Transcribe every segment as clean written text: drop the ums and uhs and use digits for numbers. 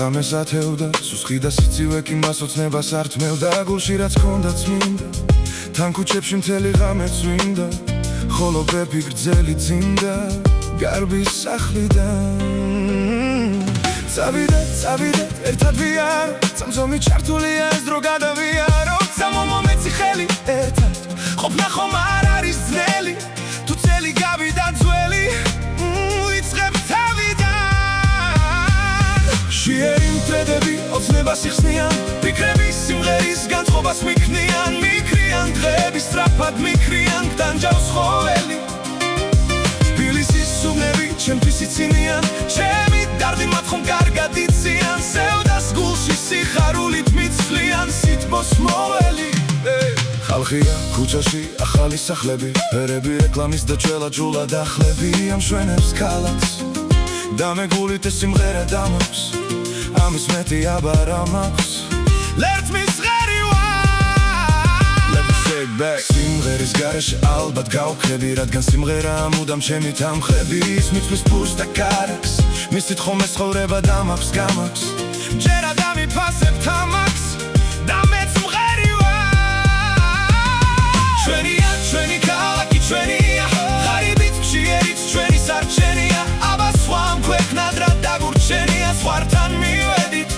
საღამეს ათევდა სუსხი და სიცივე კი მასოცნებას არ თმევდა გულში რაც ჰქონდა წმინდა თან ქუჩებში მთელი ღამე წვიმდა ხოლო ბეფი გრძელი წინდა გარბის სახლიდან წავიდეთ ერთად ვიარო წამწომი ჩართულია ეს დრო გადავიარო წამომომეცი ხელი ერთად ყოფნა ხომ არ არის ძნელი თუ წელი გავიდა ძველი ვიწყებ თავიდან ჟიერი მტრედები ოცნებას იხსნიან ფიქრები სიმღერის განწყობას მიქმნიან მიქრიან დღეები სწრაფად მიქრიან გდანჯავს ხოველი თბილისის სუბნები ჩემთვის იცინიან ჩემი დარდი მათ ხომ კარგად იციან სევდას გულში სიხარულით მიცვლიან სითბოს მოველი ხალხია ქუჩაში ახალი სახლები ფერები რეკლამის და ჭველაჯულა დახლები ამშვენებს ქალაქს და მეგულით ეს სიმღერა დამაქვს ამის მეტი აბარ ამაქვს ლერწმის ღერი ვარ სიმღერის გარეშე ალბათ გავხდები რადგან სიმღერა მუდამ ჩემი თამხები ის მიწვის ფულს და კარაქს მისით ხომ ეს ცხოვრება დამაქვს გამაქვს ჯერ ადამი ფასებ თამაქს და მეც მღერი ვარ ჩვენი ქალაქი ჩვენია ღარიბიც მშიერიც ჩვენი სარჩენია აბა სვამ ქვეყნად რა დაგურჩენია სხვართან მივედით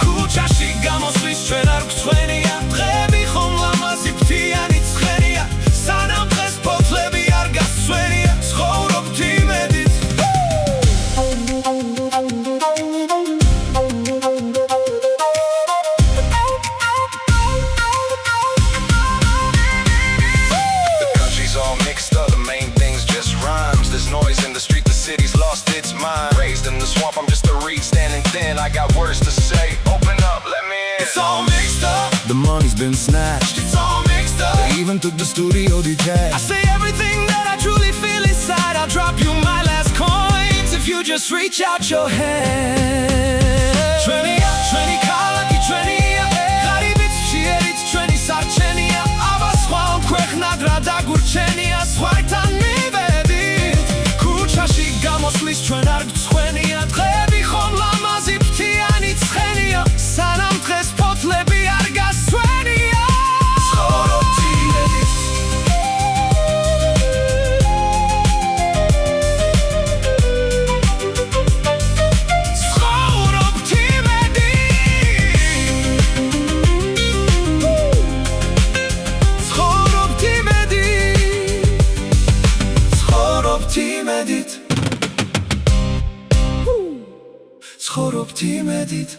ქუჩაში გამოსვლის ჩვენ არ გვცვენია დღეები ხომ ლამაზი ფრთიანი ცხენია სანამ დღეს ფოთლები არ გასცვენია ცხოვრობთ იმედით I'm just a reed standing thin. I got words to say. Open up, let me in. It's all mixed up. The money's been snatched. It's all mixed up. They even took the studio detached. I say everything that I truly feel inside. I'll drop you my last coins if you just reach out your hand. Twenty kalaki, 20. Gharibits, mshierits, 20 sarchenia. Aba skhwan kwekhnad ra dagurchenia. Skhwartan mivedit. Kuchashi gamoslis ჩვენ არ გვცხვენია დღეები ხომ ლამაზი ფრთიანი ცხენია სანამ დღეს ფოთლები არ გასცვენია ცხოვრობთ იმედით ცხოვრობთ იმედით ცხოვრობთ იმედით